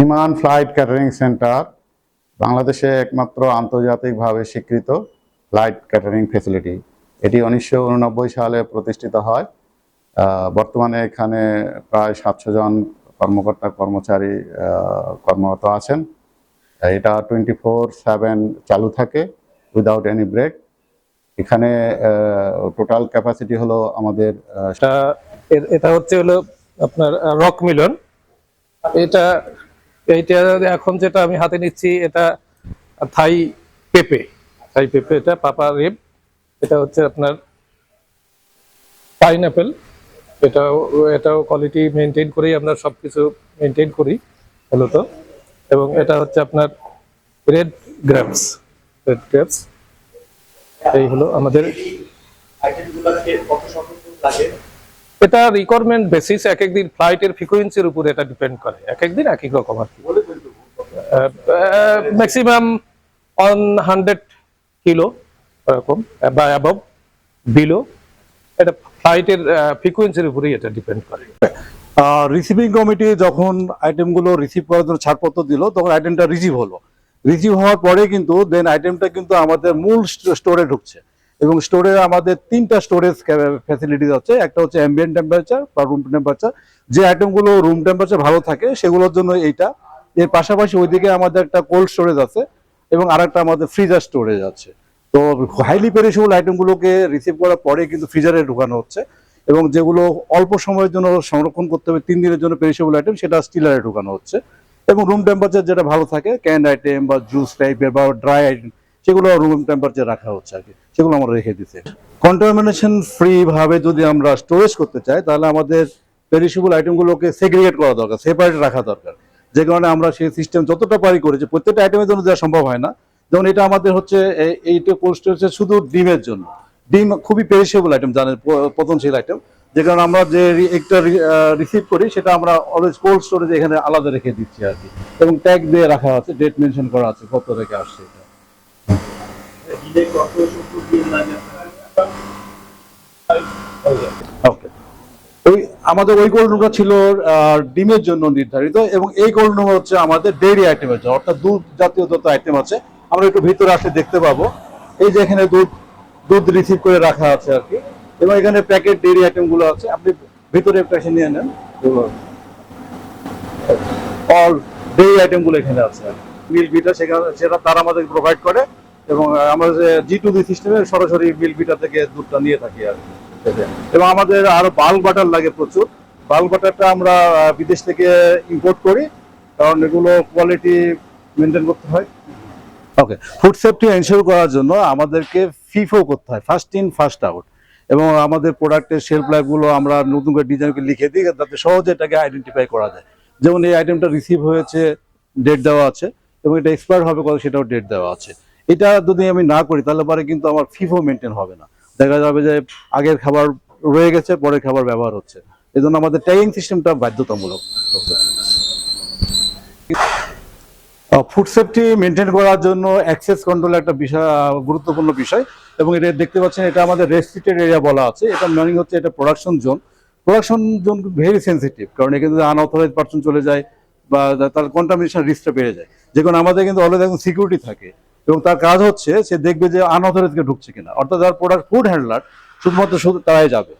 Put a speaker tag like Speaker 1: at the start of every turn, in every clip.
Speaker 1: বিমান flight catering centre বাংলাদেশে একমাত্র আন্তর্জাতিকভাবে স্বীকৃত ফ্লাইট ক্যাটারিং ফ্যাসিলিটি। এটি 1989 সালে প্রতিষ্ঠিত হয়। বর্তমানে এখানে প্রায় 700 জন কর্মকর্তা কর্মচারী কর্মরত আছেন। এটা 24/7 চালু থাকে উইদাউট এনি ব্রেক। এখানে টোটাল ক্যাপাসিটি হলো আমাদের
Speaker 2: এটা হচ্ছে আপনার রক মিলন। এইটা এখন যেটা আমি হাতে নিচ্ছি এটা থাই পেঁপে এটা পাপা রেব। এটা হচ্ছে আপনার পাইনঅ্যাপেল। এটাও কোয়ালিটি মেনটেন করেই আমরা সবকিছু মেনটেন করি মূলত। এবং এটা হচ্ছে আপনার রেড গ্রেপস। এই হলো আমাদের। এটা রিকোয়ারমেন্ট বেসিস, এক একদিন ফ্লাইটের ফ্রিকোয়েন্সির উপর এটা ডিপেন্ড করে, এক একদিন এক এক রকম আর কি। ম্যাক্সিমাম 100 কিলো এরকম বা অ্যাবভ, বিলো। এটা ফ্লাইটের ফ্রিকোয়েন্সির উপরেই এটা ডিপেন্ড করে।
Speaker 3: রিসিভিং কমিটি যখন আইটেমগুলো রিসিভ করার জন্য ছাড়পত্র দিল, তখন আইটেমটা রিসিভ হলো। রিসিভ হওয়ার পরে কিন্তু দেন আইটেমটা কিন্তু আমাদের মূল স্টোরে ঢুকছে। এবং স্টোরে আমাদের 3টা স্টোরেজ ফ্যাসিলিটিস আছে। একটা হচ্ছে অ্যাম্বিয়েন্ট টেম্পারেচার বা রুম টেম্পারেচার, যে আইটেমগুলো রুম টেম্পারেচার ভালো থাকে সেগুলোর জন্য এইটা। এর পাশাপাশি ওইদিকে আমাদের একটা কোল্ড স্টোরেজ আছে এবং আরেকটা আমাদের ফ্রিজার স্টোরেজ আছে। তো হাইলি পেরিশেবল আইটেমগুলোকে রিসিভ করার পরে কিন্তু ফ্রিজারে ঢুকানো হচ্ছে, এবং যেগুলো অল্প সময়ের জন্য সংরক্ষণ করতে হবে 3 দিনের জন্য পেরিশেবল আইটেম, সেটা স্টিলারে ঢুকানো হচ্ছে। এবং রুম টেম্পারেচার যেটা ভালো থাকে, ক্যান্ড আইটেম বা জুস টাইপের বা ড্রাই আইটেম, সেগুলো রুম টেম্পারেচার রাখা হচ্ছে আর কি, সেগুলো আমরা রেখে দিচ্ছি। কন্টামিনেশন ফ্রি ভাবে যদি আমরা স্টোরেজ করতে চাই, তাহলে আমাদের পেরিশেবল আইটেমগুলোকে সেগ্রিগেট করা দরকার, সেপারেট রাখা দরকার। যে কারণে আমরা সেই সিস্টেম যতটা পারি করেছি। প্রত্যেকটা আইটেমের জন্য দেওয়া সম্ভব হয় না। যেমন এটা আমাদের হচ্ছে এইটা কোল্ড স্টোরেজ শুধু ডিমের জন্য। ডিম খুবই পেরিশেবল আইটেম, জানেন, পতনশীল আইটেম। যে কারণে আমরা যে একটা রিসিভ করি সেটা আমরা অলওয়েজ কোল্ড স্টোরেজ এখানে আলাদা রেখে দিচ্ছি আর কি। এবং ট্যাগ দিয়ে রাখা আছে, ডেট মেনশন করা আছে কত থেকে আসছে এটা। ওকে, আমাদের ওই কোল্ড রুমটা ছিল ডিমের জন্য নির্ধারিত, এবং এই কোল্ড রুম হচ্ছে আমাদের ডেইরি আইটেমের জন্য, অর্থাৎ দুধ জাতীয় যত আইটেম আছে। আমরা একটু ভিতরে আসলে দেখতে পাবো, এই যে এখানে দুধ রিসিভ করে রাখা আছে আর কি। এবং এখানে প্যাকেট ডেইরি আইটেম গুলো আছে, আপনি ভিতরে একটা এসে নিয়ে নেন। অল ডেইরি আইটেম গুলো এখানে আছে। মিল্ক বিটা সেটা তারা আমাদের প্রোভাইড করে, এবং আমরা যে G2B সিস্টেমে সরাসরি মিল্ক বিটা থেকে দুধটা নিয়ে থাকি আর কি। এবং আমাদের আরো বাল্ক বাটার লাগে প্রচুর। বাল্ক বাটারটা আমরা বিদেশ থেকে ইম্পোর্ট করি, কারণ এগুলো কোয়ালিটি মেনটেন করতে হয়। ওকে, ফুড সেফটি এনশিওর করার জন্য আমাদেরকে ফিফো করতে হয়, ফার্স্ট ইন ফার্স্ট আউট। এবং আমাদের প্রোডাক্টের শেলফ লাইফগুলো আমরা নতুন করে ডিজাইনকে লিখে দিই, যাতে সহজে এটাকে আইডেন্টিফাই করা যায়। যেমন এই আইটেমটা রিসিভ হয়েছে, ডেট দেওয়া আছে, এবং এটা এক্সপায়ার হবে কত সেটাও ডেট দেওয়া আছে। এটা যদি আমি না করি তাহলে পরে কিন্তু আমার ফিফো মেনটেন হবে না। দেখা যাবে যে আগের খাবার রয়ে গেছে, পরের খাবার ব্যবহার হচ্ছে। এই জন্য আমাদের ট্যাগিং সিস্টেমটা বাধ্যতামূলক। ফুড সেফটি মেনটেন করার জন্য অ্যাক্সেস কন্ট্রোল একটা বিষয়, গুরুত্বপূর্ণ বিষয়। এবং এটা দেখতে পাচ্ছেন, এটা আমাদের রেস্ট্রিক্টেড এরিয়া বলা আছে। এটা মিনিং হচ্ছে এটা production zone. Production zone very sensitive, কারণ এখানে যদি আনঅথরাইজ পারসন চলে যায় বা তার কন্টামিনেশন রিস্কটা বেড়ে যায়। যে কারণে আমাদের কিন্তু অলরেডি এখন সিকিউরিটি থাকে, এবং তার কাজ হচ্ছে সে দেখবে যে আনঅথরাইজকে ঢুকছে কিনা। অর্থাৎ যার প্রোডাক্ট ফুড হ্যান্ডলার শুধুমাত্র তারাই যাবে,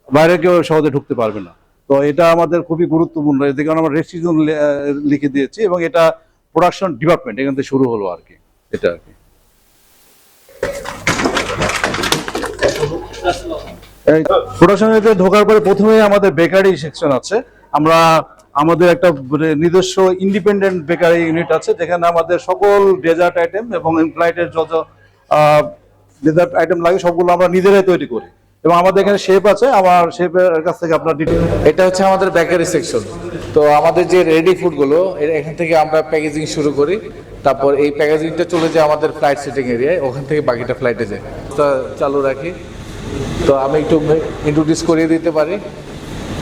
Speaker 3: বাইরে কেউ সহজে ঢুকতে পারবে না। তো এটা আমাদের খুবই গুরুত্বপূর্ণ, এতে কারণে আমরা রেস্ট্রিকশন লিখে দিয়েছি, এবং এটা প্রোডাকশন ডিপার্টমেন্ট এখান থেকে শুরু হলো আর কি। এটা আর কি প্রোডাকশনে ঢোকার পরে প্রথমেই আমাদের বেকারি সেকশন আছে। আমাদের একটা নিজস্ব ইন্ডিপেন্ডেন্ট বেকারি ইউনিট আছে, যেখানে আমাদের সকল ডেজার্ট আইটেম এবং ফ্লাইটের যত ডেজার্ট আইটেম লাগে সবগুলো আমরা নিজেরাই তৈরি করি। এবং আমাদের এখানে শেফ আছে, আমার শেফের কাছ থেকে আপনার ডিটেইল।
Speaker 4: এটা হচ্ছে আমাদের বেকারি সেকশন। তো আমাদের যে রেডি ফুডগুলো এখান থেকে আমরা প্যাকেজিং শুরু করি, তারপর এই প্যাকেজিংটা চলে যায় আমাদের ফ্লাইট সেটিং এরিয়ায়, ওখান থেকে বাকিটা ফ্লাইটে যায়। তো চালু রাখি, তো আমি একটু ইন্ট্রোডিউস করিয়ে দিতে পারি।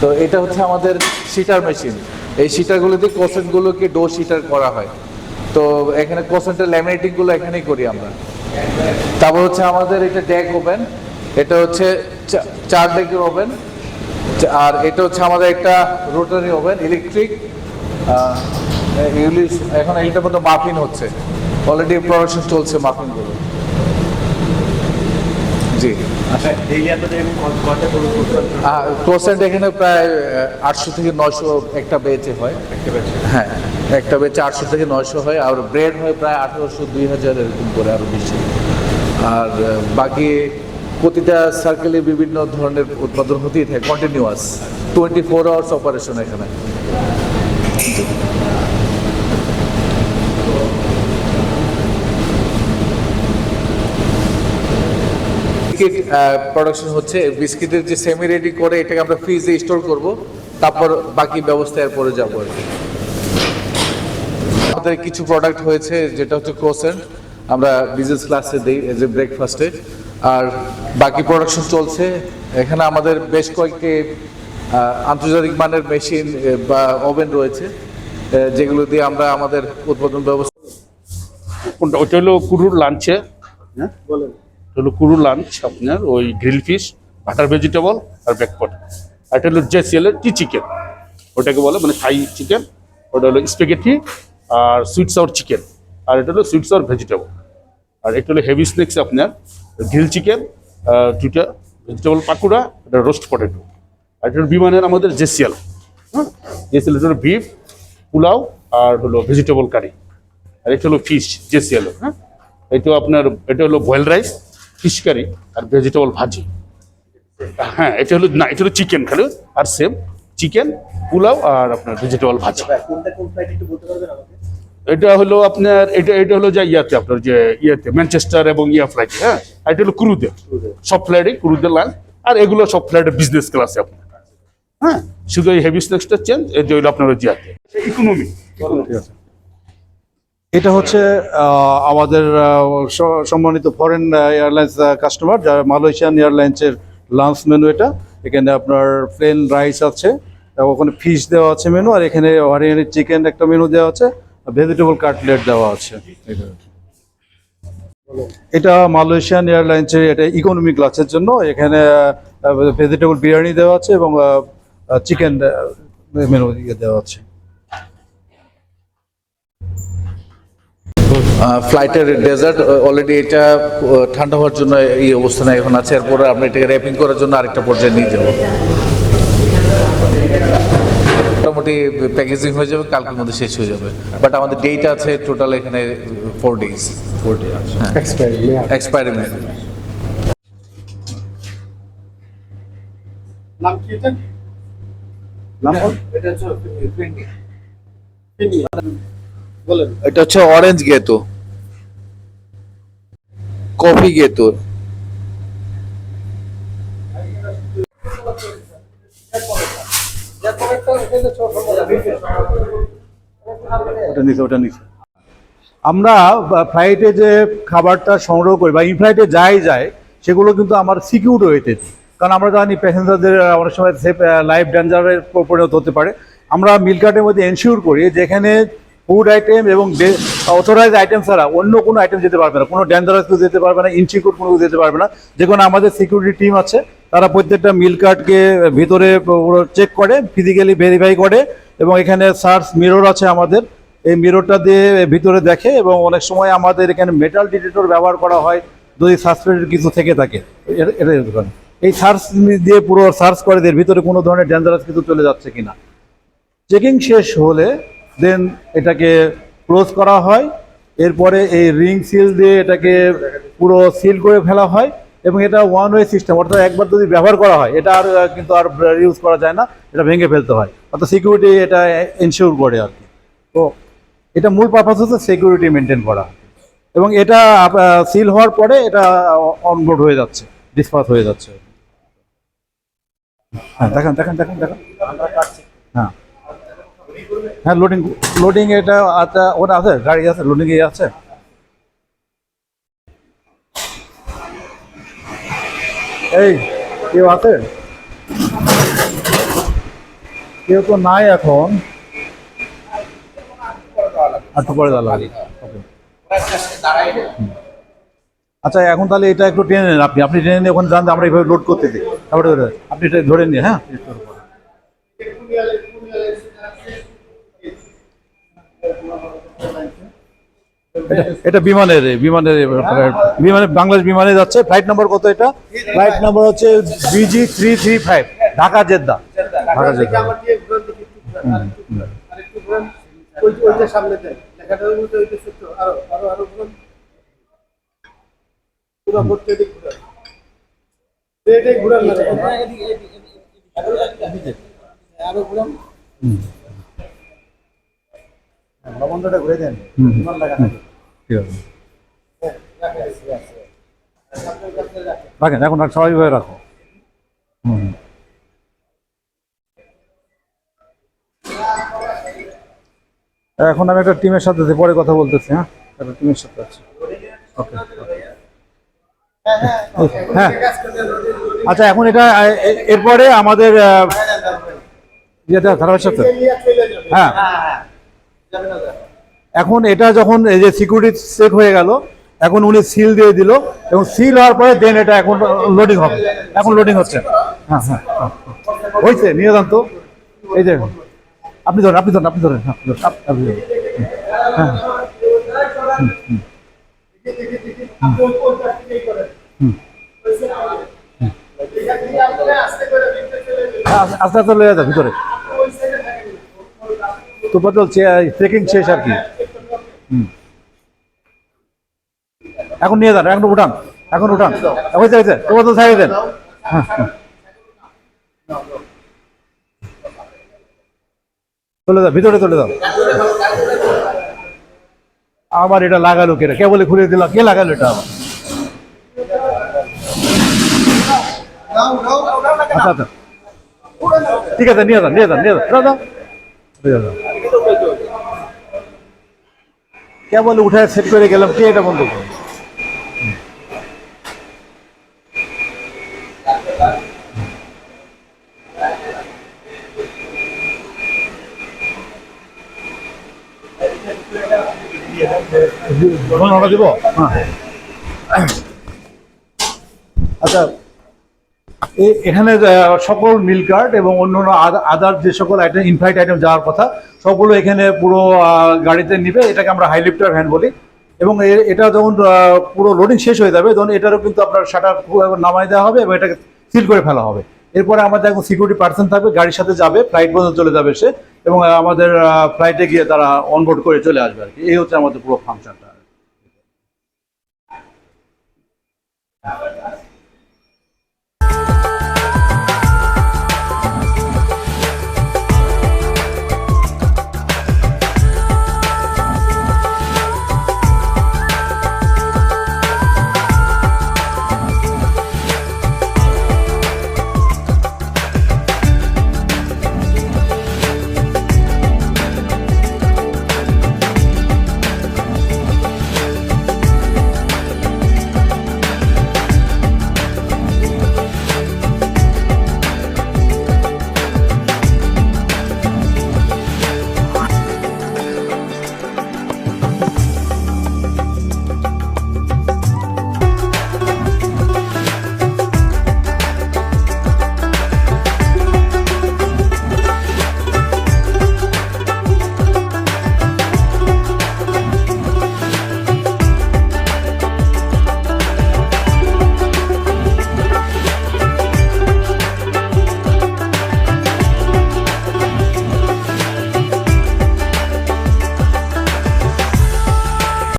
Speaker 4: তো এটা হচ্ছে আমাদের শিটার মেশিন। এই শিটারগুলোতে ক্রোসেন্টগুলোকে ডো শিটার করা হয়। তো এখানে ক্রোসেন্টের ল্যামিনেটিংগুলো এখানেই করি আমরা। তারপর হচ্ছে আমাদের এটা ডেক ওভেন, এটা হচ্ছে 4 ডেকের ওভেন। আর এটা হচ্ছে আমাদের একটা রোটারি ওভেন ইলেকট্রিক। এগুলি এখন এইটার মধ্যে মাফিন হচ্ছে, অলরেডি প্রোডাকশন চলছে মাফিনগুলো। জি, ক্রোসেন্ট এখানে প্রায় 800 থেকে 900 একটা বেচে হয়। হ্যাঁ, একটা বেচে 800 থেকে 900 হয়, আর ব্রেড হয় প্রায় 1800 2000 এরকম করে, আরো বেশি। আর বাকি প্রতিটা সার্কেলে বিভিন্ন ধরনের উৎপাদন হতেই থাকে, কন্টিনিউয়াস 24 আওয়ার্স অপারেশন এখানে। বিস্কিট প্রোডাকশন হচ্ছে, বিস্কিটের যে সেমি রেডি করে এটাকে আমরা ফ্রিজে স্টোর করব, তারপর বাকি ব্যবস্থা এরপরে যাবো আর কি। আমাদের কিছু প্রোডাক্ট হয়েছে যেটা হচ্ছে ক্রোসেন্ট, আমরা বিজনেস ক্লাসে দিই এজ এ ব্রেকফাস্টে, আর বাকি প্রোডাকশন চলছে। এখানে আমাদের বেশ কয়েকটি আন্তর্জাতিক মানের মেশিন বা ওভেন রয়েছে, যেগুলো দিয়ে আমরা আমাদের উৎপাদন ব্যবস্থা।
Speaker 5: কোনটা? ওইটা হলো কুরুর লাঞ্চে, হ্যাঁ বলেন, হলো কুরুর লাঞ্চ আপনার ওই গ্রিল ফিশ, বাটার ভেজিটেবল আর ব্যাকপট। আর এটা হলো জেসিএলের টি চিকেন, ওটাকে বলে মানে থাই চিকেন। ওটা হলো স্পেগেটি আর সুইট সাওয়ার চিকেন, আর এটা হলো সুইট সাওয়ার ভেজিটেবল। আর এটা হলো হেভি স্ন্যাক্স আপনার গ্রিল চিকেন, দুইটা ভেজিটেবল পাকুড়া, এটা রোস্ট পটেটো। আর এটা হলো বিমানের আমাদের জেসিএল, হ্যাঁ জেসিএল হলো বিফ পোলাও আর হলো ভেজিটেবল কারি। আর এটা হলো ফিশ জেসিএল, হ্যাঁ এটা আপনার এটা হলো বয়েল রাইস, ফিশ কারি আর ভেজিটেবল ভাজি। হ্যাঁ এটা হলো না, এটা হলো চিকেন খালি, আর সেম চিকেন পোলাও আর আপনার ভেজিটেবল ভাজি। এটা হলো আপনার এটা হলো যে ইয়াতে আপনার যে ইয়েতে ম্যানচেস্টার এবং ইয়া ফ্লাইট, হ্যাঁ আর এটা হলো ক্রুদের, সব ফ্লাইটে ক্রুদের লাঞ্চ। আর এগুলো সব ফ্লাইটে বিজনেস ক্লাসে আপনার, হ্যাঁ শুধু এই হেভি স্ন্যাক্সটা চেঞ্জ, এই যে হলো আপনার জিয়াতে ইকোনমি।
Speaker 3: এটা হচ্ছে আমাদের সম্মানিত ফরেন এয়ারলাইন্স কাস্টমার, যারা মালয়েশিয়ান এয়ারলাইন্সের লাঞ্চ মেনু। এটা এখানে আপনার প্লেন রাইস আছে, ওখানে ফিশ দেওয়া আছে মেনু, আর এখানে হরিয়ানি চিকেন একটা মেনু দেওয়া আছে, ভেজিটেবল কাটলেট দেওয়া আছে। এটা মালয়েশিয়ান এয়ারলাইন্সের, এটা ইকোনমি ক্লাসের জন্য। এখানে ভেজিটেবল বিরিয়ানি দেওয়া আছে এবং চিকেন মেনু দেওয়া আছে।
Speaker 4: ফ্লাইটের ডেজার্ট অলরেডি এটা ঠান্ডা হওয়ার জন্য এই অবস্থানে এখন আছে, এরপরে আমরা এটাকে র্যাপিং করার জন্য আরেকটা পর্যায়ে নিয়ে যাব। মোটামুটি প্যাকেজিং হয়ে যাবে, কালকের মধ্যে শেষ হয়ে যাবে। বাট আমাদের ডেট আছে টোটাল এখানে 4 ডেজ। 4 ডে এক্সপায়ারি মেয়াদ।
Speaker 3: নাম কি এটা? নাম
Speaker 4: এটা হচ্ছে বলেন। এটা হচ্ছে অরেঞ্জ গেতো, কফি গেতো।
Speaker 3: ওটা নিচে আমরা ফ্লাইটে যে খাবারটা সংগ্রহ করি বা ইন ফ্লাইটে যায় সেগুলো কিন্তু আমার সিকিউর ওয়েতে, কারণ আমরা জানি প্যাসেঞ্জারদের অনেক সময় সেফ লাইফ ডেঞ্জারের পরিণত হতে পারে। আমরা মিল কার্টের মধ্যে এনশিওর করি যেখানে ফুড আইটেম এবং অথরাইজ আইটেম ছাড়া অন্য কোনো আইটেম যেতে পারবে না, কোনো ডেঞ্জারাস কেউ যেতে পারবে না, ইনসিকিউর কোনো যেতে পারবে না। যে কোনো আমাদের সিকিউরিটি টিম আছে, তারা প্রত্যেকটা মিল কার্টকে ভিতরে চেক করে, ফিজিক্যালি ভেরিফাই করে, এবং এখানে সার্চ মিরর আছে আমাদের, এই মিররটা দিয়ে ভিতরে দেখে। এবং অনেক সময় আমাদের এখানে মেটাল ডিটেক্টর ব্যবহার করা হয় যদি সাসপেক্টেড কিছু থেকে থাকে। এটা এই সার্চ দিয়ে পুরো সার্চ করে এর ভিতরে কোনো ধরনের ডেঞ্জারাস কিছু চলে যাচ্ছে কিনা। চেকিং শেষ হলে দেন এটাকে ক্লোজ করা হয়, এরপরে এই রিং সিল দিয়ে এটাকে পুরো সিল করে ফেলা হয়। এবং এটা ওয়ান ওয়ে সিস্টেম, অর্থাৎ একবার যদি ব্যবহার করা হয় এটা আর কিন্তু আর ইউজ করা যায় না, এটা ভেঙে ফেলতে হয়। অর্থাৎ সিকিউরিটি এটা এনশিওর করে আর কি। তো এটা মূল পারপাস হচ্ছে সিকিউরিটি মেনটেন করা। এবং এটা সিল হওয়ার পরে এটা অনবোর্ড হয়ে যাচ্ছে, ডিসপাস হয়ে যাচ্ছে। হ্যাঁ দেখেন হ্যাঁ হ্যাঁ লোডিং এটা ওটা আছে, গাড়ি আছে, লোডিং এ আছে। এই কেউ আছে? কেউ তো নাই এখন, একটু পরে দেওয়া লাগবে। আচ্ছা এখন তাহলে এটা একটু টেনে নেন, আপনি টেনে নিয়ে ওখানে যান, আমরা এইভাবে লোড করতে দিই, তারপরে আপনি এটা ধরে নিয়ে। হ্যাঁ এটা বিমানের বাংলাদেশ বিমানে যাচ্ছে। ফ্লাইট নাম্বার কত এটা? ফ্লাইট নাম্বার হচ্ছে BG335, Dhaka Jeddah. Dhaka Jeddah. ঠিক আছে, রাখেন এখন, স্বাভাবিকভাবে রাখো। এখন আমি একটা টিমের সাথে পরে কথা বলতেছি। হ্যাঁ, একটা টিমের সাথে আছে। ওকে, হ্যাঁ, আচ্ছা এখন এটা এরপরে আমাদের ধারাবাহিক সাথে, হ্যাঁ এখন এটা যখন এই যে সিকিউরিটি চেক হয়ে গেল, এখন উনি সিল দিয়ে দিল, এবং সিল হওয়ার পরে দেন এটা এখন লোডিং হবে। এখন লোডিং হচ্ছে। হ্যাঁ হ্যাঁ হয়েছে, নিয়ে যান তো। এই যে আপনি ধরেন, আপনি ধরেন, আপনি ধরেন, হ্যাঁ আপনি ধরেন। হ্যাঁ আস্তে আস্তে লয়ে যাও ভিতরে। তো চলছে, চেকিং শেষ আর কি। এখন নিয়ে যান, এখন উঠান, এখন উঠান। হয়েছে হয়েছে, তোমার তো ছাড়িয়ে দেন। হ্যাঁ চলে যাও ভিতরে, চলে যাও। আবার এটা লাগালো কে? কে বলে খুলে দিল? কে লাগালো এটা আবার? আচ্ছা আচ্ছা ঠিক আছে, নিয়ে যান, নিয়ে যান, নিয়ে যান, দাও কে বলে উঠায় সেট করে গেলাম? কে এটা বন্ধ করে? দিব। হ্যাঁ আচ্ছা, এখানে সকল মিল কার্ড এবং অন্যান্য আদার যে সকল আইটেম, ইনফ্লাইট আইটেম যাওয়ার কথা, সবগুলো এখানে পুরো গাড়িতে নিবে। এটাকে আমরা হাই লিফটার ভ্যান বলি। এবং এটা যখন পুরো লোডিং শেষ হয়ে যাবে, তখন এটারও কিন্তু আপনার শাটার নামাই দেওয়া হবে এবং এটাকে সিল করে ফেলা হবে। এরপরে আমাদের এখন সিকিউরিটি পার্সন থাকবে, গাড়ির সাথে যাবে, ফ্লাইট পর্যন্ত চলে যাবে সে, এবং আমাদের ফ্লাইটে গিয়ে তারা অনবোর্ড করে চলে আসবে আর কি। এই হচ্ছে আমাদের পুরো ফাংশনটা।